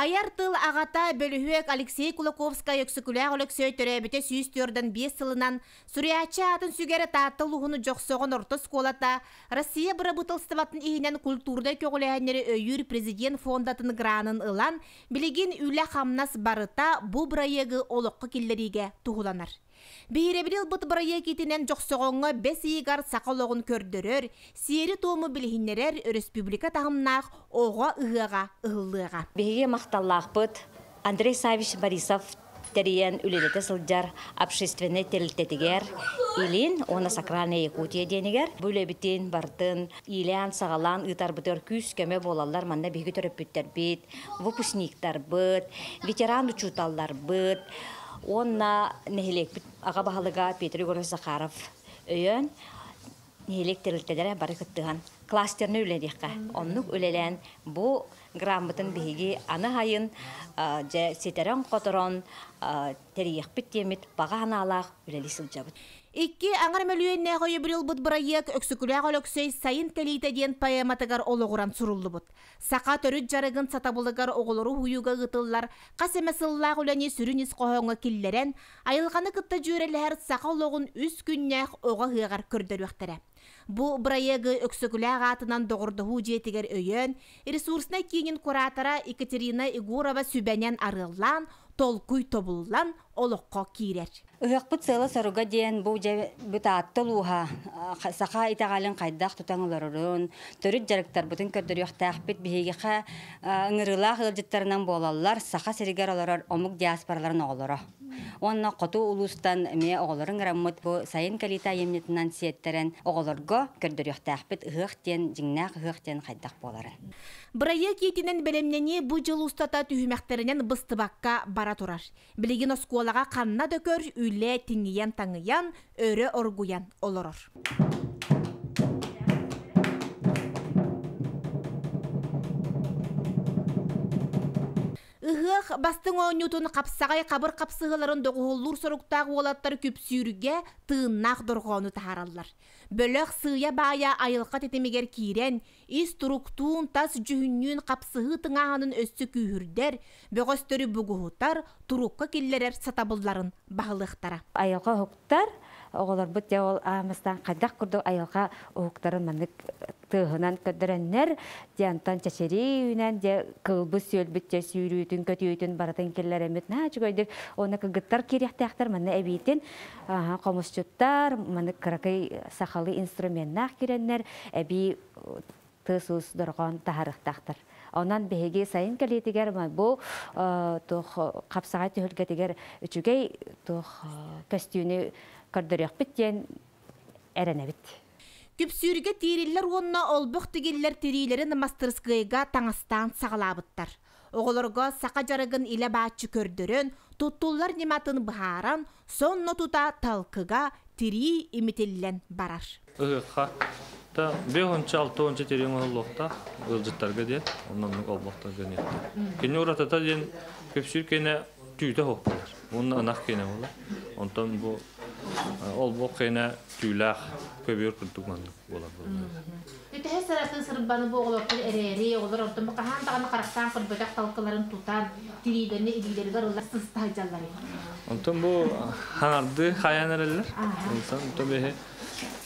Ayартыл ағата бөліхуек Алексей Кулаковская өксікіләғ өліксөй төрәбіте сүйістөрден 5 сылынан Сүриячы атын сүгері таттыл ұғыны жоқсоғын орты сколата Россия бұры бұтылстыватын иінен культурда көгіләңері өйір президент фондатын гранын ылан білеген үлі қамнас барыта бұ бұрайығы олыққы келлериге тұғыланар. Бейребірел бұт бұрайы кетінен жоқсоғынғы 5 иғар сақалығын көрдірер, сері туымы білігінерер республика тағымнақ оға ұғыға ұғылыға. Бейге мақталлақ бұт Андрей Савич Борисов тәрейен үлелеті сылджар общественный телтетігер, илин, оны сакральная Якутия денігер, бүлі бітен бартын, илен сағалан ұтар бұтыр күз көме болалар, манда бейгі түріп бүттер бет, выпускниктар бұт, ветеран учуталлар бұт, онна нехилек аға бағалыға Петр Егорович Захаров өйен нехилек тәрілтедері бары күттіған кластерны өледеққа. Оннық өлелен бұл грамотын бейге аны хайын сетерен қотырын тәрейек біттемет баға аналақ өлелі сылжабыд. Икки аңар мөлуенне қойы біріл бұд бұрайық өксікіләғ олықсөй сайын тәлейтеден поэматығар олығыран сұрулы бұд. Сақа төріт жарығын сатабылығар оғылыру хуюға ғытылар, қасемесіллақ үләне сүрініз қоғыңа келлерен, айылғаны күтті жүрелер сақа олығын үз күннәқ оға ғығар көрдір өқтірі. Бұ бұрайығы өксікіләғ атынан доғырдығы жетігер өйен, ресурсына кейінен құратара Екатерина Егорова сүбәнен арылан, толкуй тобуллан олыққа кейрер. Үхіқпіт сылы саруға дейін бұт аттыл уға сақа итағалын қайдақ тұтаңыларырын, түріт жарықтар бұтын көрдір өқтәқпіт бейгеға ыңырылақ ғылжыттарынан болалар, сақа серігер оларар омық диаспораларын оғылары. Онна қоту ұлыстан ме оғыларын ғырамыт бұ сайын калита емнетінен сиеттерін оғылырға көрдір өқтәқпіт ұғықтен, жіңнақ ұғықтен қайдақ боларын. Бұрайы кетінен бәлемнені бұ жыл ұстата түйімәқтерінен бұстыбаққа бара тұрар. Білеген оскуалаға қанна дөкөр үлі теңіян таңыян, өрі оргуян олырыр. Үхіқ бастың оңютын қапсағай қабыр қапсығыларын доғылыр сұрықтағы олаттар көпсүйірге тыыннақ дұрғаны тағаралар. Бөліқ сыя бая айылқа тетемегер кейрен, ис тұруқтуын тас жүхіннен қапсығы тыңағының өссі күйірдер, бөғістері бұғытар, тұруққа келлерер сатабылларын бағылықтара. Айылға ұқтар, оғылар бұт де ол амыстан қайдақ күрді айылға ұқтарын мәнік тығынан көдіріннер, де антан чәшерейінен, де қылбы сөлбітте сүйрүйтін, көтүйітін баратын келлер әмет нәчі көйдік. Оны кігіттар керектәқтір, мәні әбейтін қомысчыттар, мәні қырақай сақалы инструментнақ кереннер, әбей тысыз дұрған тағарықтақтыр. Онан бәйге сайын кәлетігер, бұл қапсаға түйілгетігер үчігей костюны көрдірек біттен әрәне бітті. Күпсүрге тириллер онна олбуқ тигиллер тирилерін мастерскайга таңыстан сағалабыттар. Оғылырға сақа жарығын иле бачы көрдірін, тұттулар нематын бұхаран, сонны тұта талқыға тири имителлен барар. Ұғыққа, 5-6 тирин олуқта ұлжыттарға де, оннан олбуқта гөнетті. Кені ұратата ден көпсүр кені түйді хоқпалар. Оны анақ кені олар. Онтан бұл олбуқ кені тüylaq köbür kırdıqmanlık olar. Öte saratın sırbanı bu oğlaklar ereri olur ortam qahan tağını qaraqtan qırbadaq talqaların tutan tirilerini idileri garılar sıztaycalar. Ondan bu hanardı hayanereller. İnsan tabii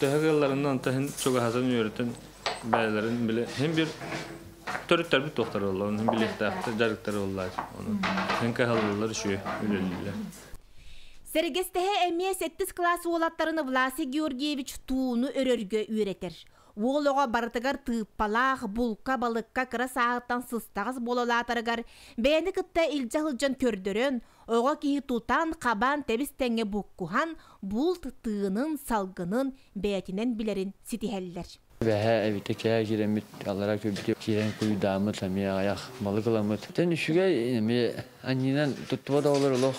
tehgillerinin tahin çok hazır yürüten beylerin bile hem bir törükler bir doktor olurlar, hem birlikte jarıklar olurlar. Onu hem kahalılar şu üleliler. Sergestehe emye 8 klası olatlarını Vlasi Georgievich tuğunu örörgö üretir. Oğluğa barıtıgar tıppalaq, bulka, balıkka, kıra sağıttan sыстağız bolalatarıgar, beğeni kıtta ilcahılcan kördürün, oğa kihi tutan, kaban, tebis tenge bukkuhan, bult tığının, salgının, beyetinen bilerin sitiheller. Ve evite kaya giremit, Allah'a köbüte kiren kuyu damıt, ayak malık alamıt. Ten şüge, anninen tuttuva da olur oluq.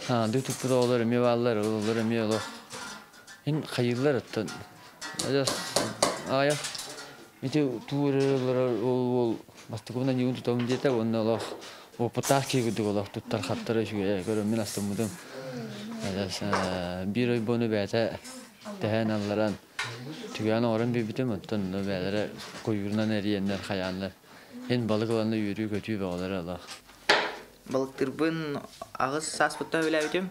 Dıtıpı da olur, mevallar olur, mevallar. Hen kayırlar attın. Ayak, işte tuğrılar ol, bastıkımdan yığın tutamın diyete, onun Allah, o patak gibi Allah tuttar hatları şu görüyorum ben astımdım. Bir ay bunu bete, dehen Allah'ın, tüyana oran bir bitim attın, böyle kuyruğundan eriyenler, hayanlar. Hen balık alanında yürüyor, kötü ve olur Allah. Балыктырбын агыс саспыта билебитим.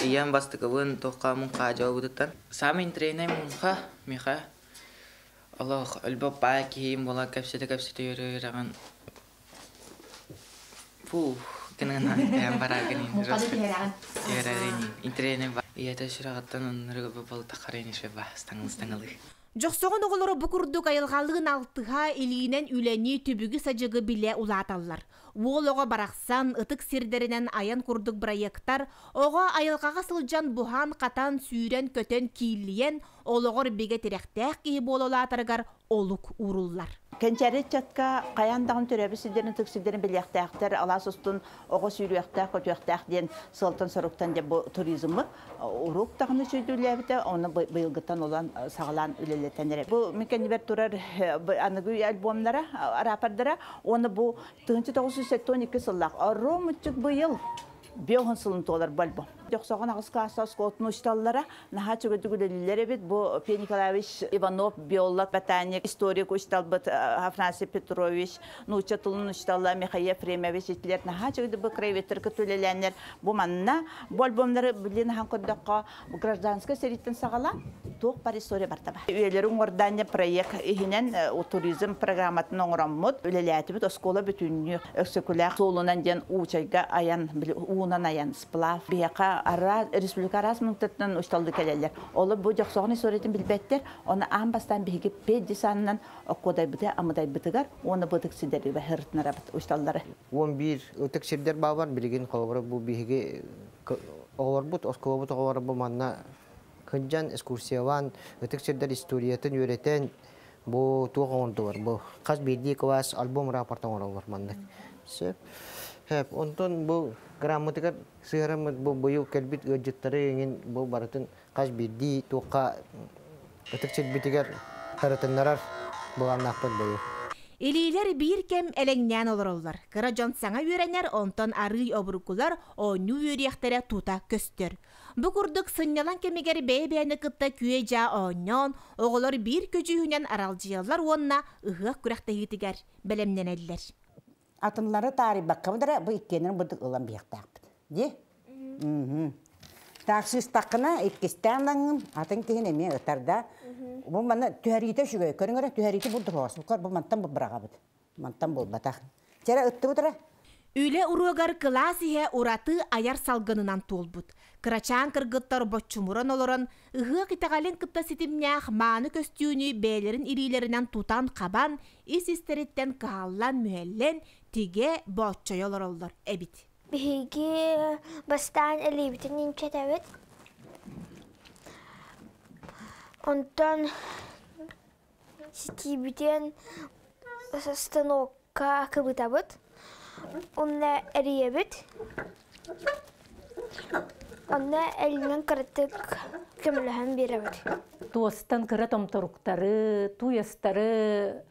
Иян бастыгыбын токамын кажа будуттан. Самин тренер мунха миха. Аллах альбап баки мола капсете йөрөгән. Фу, кенена ям барагын. Ярарыни. Интернет ба. Ята шырагаттан ныргы бал такарыны шеба стаңылы. Жоксоғын оғылары бұкұрдық айылғалығын алтыға илінен үләне түбігі сажығы біле ұлаталар. Ол оға барақсан, ытық сирдерінен аян күрдік проекттар, оға айылғаға сылжан бұхан қатан сүйрен көтен кейліен, ол оғыр беге теректәк кейі бололатырғар олық уруллар. Кенчәрі чатка қаяндағын төрәбісідерін түксідерін білектәқтер, алас ұстын оғы сүйректәк, көтөктәк ден сылтын сұрықтан деп туризмі ұруқтағыны сөйділәбіті, оны бұйылғыттан olan сағалан үлелетенері. Бұл мекенібер тұрар анығый альбомлара, арапардара, оны бұл 1982 сыллақ. Ару мүтчік бұйыл беғын сылын толар бальбом. Жоқсаған ағыз класса скотын ұшталылара, наға чүгіді күлелілері бет, бұл Пен Николаевич Иванов, биолог, ботаник, историк ұштал бет, Афанасий Петрович, Нуча Тулын ұшталла, Михаил Ефремович, етілер, наға чүгіді бұл крайветтер күтілеләнер. Бұл манна, бұл альбомлары білін ханқырдаққа гражданская сериттен сағала, тоқ бар история бар таба. Үйлерің ордания проект, ехінен туризм программатын оңыраммыд, үлеләті бет, оскола бүтінні, өксекуләк, солынан ден уучайға аян, уынан аян, сплав, бияқа республика арасмыңтыттан ұшталды кәлелер. Олы бұл жақсоғын историяትን білбәттер, оны аң бастан бігі 5 санынан оқодай бұты, амыдай бұтығар, оны бұтық сидері бі ғыртынара ұшталдары. 11 өтік сирдер бағар, білген қолғыры бұл бігі оғыр бұт, осқылы бұт оғыры бұл манна күнжан, экскурсияван, өтік сирдер историятын өретен бұл туға оңды бар. Бұл қаз бердей квас альбом рапортан оңыр бар мандық. Hep ondan bu gramatikar sehramut bu boyu kelbit gajutları ingin bu baratın kaç birdi toka ötekçil bitigar haratanlar bu anakpad boyu. Elilер bir kem elengnen olurlar. Kıracan sana öğrenler ondan arıy oburkular onu öğreyektere tuta köstür. Bu kurduk sınyalan kemigeri beybeyni kıtta küyeca onyon, oğullar bir köcüğünden aralcıyarlar onunla ıhık kürekte hitiger belemlenediler. Atımları tarih bakımıdır, bu ikkenin bulduk olan bir yaktakdır. De? Taksis takına ikkistenden atın kihin emeğe öterdi. Bu bana tüheriyete şüge, körüngöre tüheriyete bulduk olsun. Bu mantan bu bırağı bud. Mantan bul batak. Çere öttü budur. Üle urugar klasihe uratı ayar salgınınan tolbut. Kıraçan kırgıttar boççumuran oluran, ıhık itağalin kıtta sitimnях manı köstüğünü beylerin irilerinden tutan kaban, is isteritten kahallan mühellen, tige boççayolar olur, ebit. Bihigi bastan elibitin imçet evet. Ondan sitibiten stanokka kıbıtabıt. Onunla eriyebit. Onunla elinden kırıtık kömülühen bir evet. Tuğastan kırat omtorukları, tuyastarı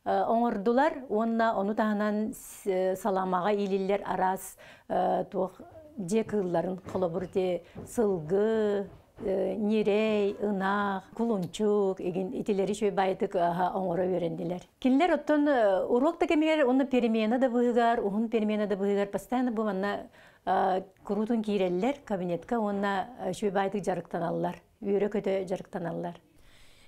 oңırdılar. Onu tahanan salamağa ililler aras cekılların kılabırdı sılgı, nirey, ınaq, kulunçuk, itileri şöyle baytık oңıra öğrendiler. Kinler otun urok da kemiler onu perimena da bıhıgar, uhun perimena da bıhıgar. Pastayan bu manna kurutun kireller kabinetka ona şöyle baytık jarıktan alırlar. Üyre kötü jarıktan alırlar.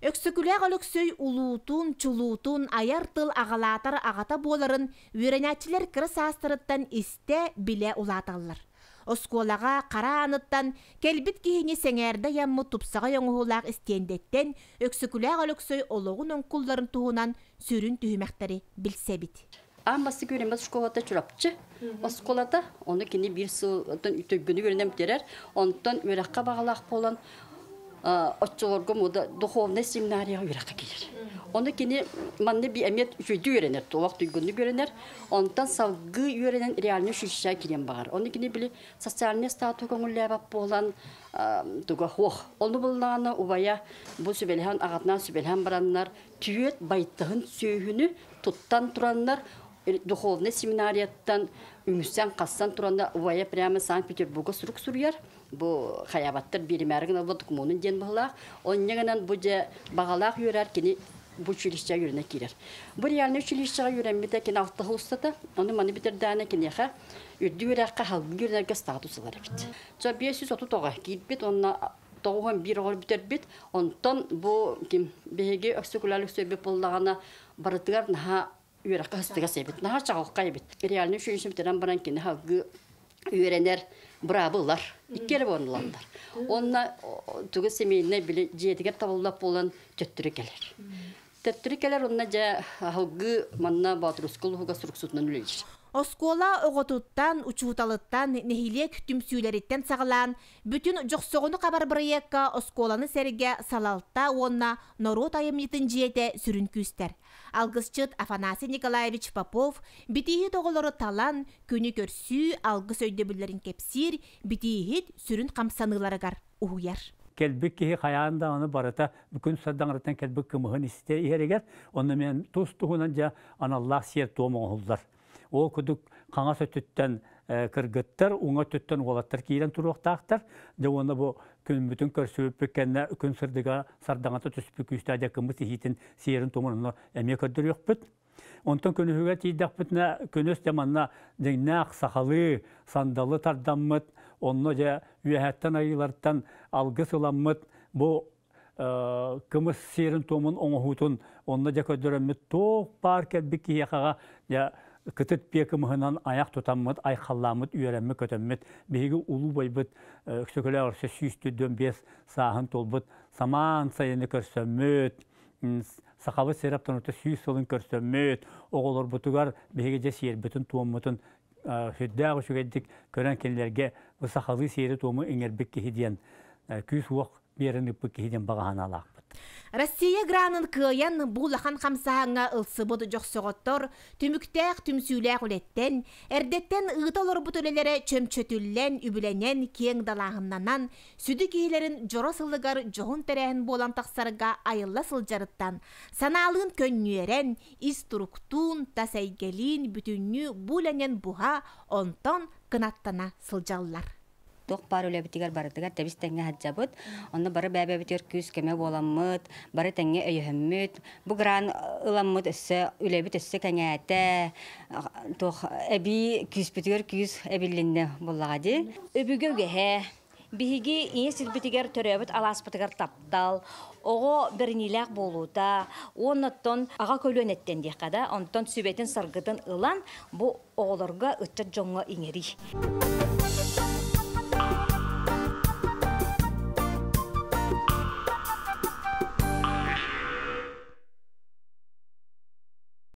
Öksüküleğ ölüksöy ulutun, çulutun, ayar tıl ağalatar ağata boların öğrenetçiler kırı sastırıttan iste bile ulatallar. Oskolağa qara anıttan kelbit kihini seňerde yammy tupsaga yoňuhulaq istendetten öksüküleğ ölüksöy oloğun onkulların tuhunan sürün tühümekteri bilsebit. Ambası göremez şkolada çurapçı. Oskolada onu kini bir sıldan ütögünü görünem derer. Ondan örekka bağlaq bolan Otçolorgum o da duhovne seminariya ürekka gelir. Onu kini manne bir emniyet şöyle öğrenir. Doğak duygunu öğrenir. Ondan savgı öğrenen realini şu işe giren bağır. Onu kini bile sosyalne statü konulla bap bolan duga hoh. Onu bulduğunu uvaya bu sübelhan ağatnan sübelhan baranlar tüyet baytığın söğünü tuttan turanlar duhovne seminariyattan üngüsten kassan turanda uvaya prema Sankt Peterburg'a suruk suruyar. Bu hayabattır bir mergin avladık monun den bağlaq. Onun yanından bu bağlaq yörer kini bu училище yürüne kirer. Bu реальный училищега yürенmede kin altta hostata, onu mani bitirdiğine kin yaha, ürdü yürekka halgı yürünerge statusları bit. Ça 530 gitbit, onna doğum bir ol biter bit, ondan bu kim behege öksükülerlik sebep olağına baratıgar naha yürekka hıstıga sebit, naha çağılkay bit. Реальный училище bitiren baran kin halgı öğrener, bravolar, ikkere bonulanlar. Onna tuğu semeyine bile jetiger tavallap olan töttürükeler. Töttürükeler onna ja halgı manna batruskul huga suruksutnan üleyir. Oskola oğututtan, uçutalıttan, nehilek tümsüyleritten sağılan, bütün joqsoğunu qabar bırayakka oskolanı serge salalta onna norot ayımyıtın jete sürün küster. Algısçıt Afanasi Nikolaevich Popov, bitihi doğuları talan, künü körsü, algıs öydebüllerin kepsir, bitihit sürün kamsanılarıgar uhuyar. Kelbik ki hayanda onu barata bugün sadanırtan kelbik kımıhın iste ihereger onu men tustuğunca anallah siyer toğmuğullar. O kuduk kana sötütten kırgıttır, ona tütten olattır kiren turuqtaqtır. De onu bu gün bütün körsüp bekenne gün sırdıga sardanata tüspük üstade kımız ihitin siyerin tomununu emek ödür yokput. Ondan könühüge tiydaqputna könös zamanna dinaq sahalı sandalı tardammıt, onu ja üyehattan ayılardan algıs ulanmıt bu kımız siyerin tomun onuhutun onu ja ködüremmit toq par kelbik ki yaqaga ja kıtıt piyakımıhınan ayak tutanmıt, ayxallamıt, üyerenmi kötönmüt, beygi ulu baybıt, öksöküle orsa süstü dönbez sahın tolbıt, saman sayını körsömmüt, sakalı seraptan öte süs olun körsömmüt, oğulur butugar beygi siyer bütün tuğumutun hüddağ şügedik kören kendilerge bu sakalı siyeri tuğumu inerbek kehidyen, küs uaq biyerini bu kehidyen bağıhan alaq. Россия гранын кыйын булахан хамсаһаңа ылсыбыд жоксоғоттор түмүктәк түмсүләк үлеттен, эрдеттен ыыталор бутөлелере чөмчөтүллен, үбүленен, кең далаһыннанан, сүдү киһилерин жоро сылыгар жоғун тәрәһин болан тақсарга айылла сылжарыттан, санаалын көннүерен, иструктун, тасайгелин, бүтүннү буленен буха, онтон кынаттана сылжаллар. Тоқ бар өлі бітігер барытығар тәбіс тәңе хаджабыт. Оны бары бәбі бітер күз кәме боламыт, бары тәңе өйіхімміт. Бұ ғыран ыламмыт өссі, өлі біт өссі кәңе әті. Тоқ әбі күз бітігер күз әбілінді болағады. Өбігі өге биһиги ие сирбитигер төрөбүт аласпытыгар таптал, ого бернилак болута, онноттон ага көлөнеттен дияқада, онтон сүбетін саргытын ылан, бу оғолорга ытчат жоңға иңери.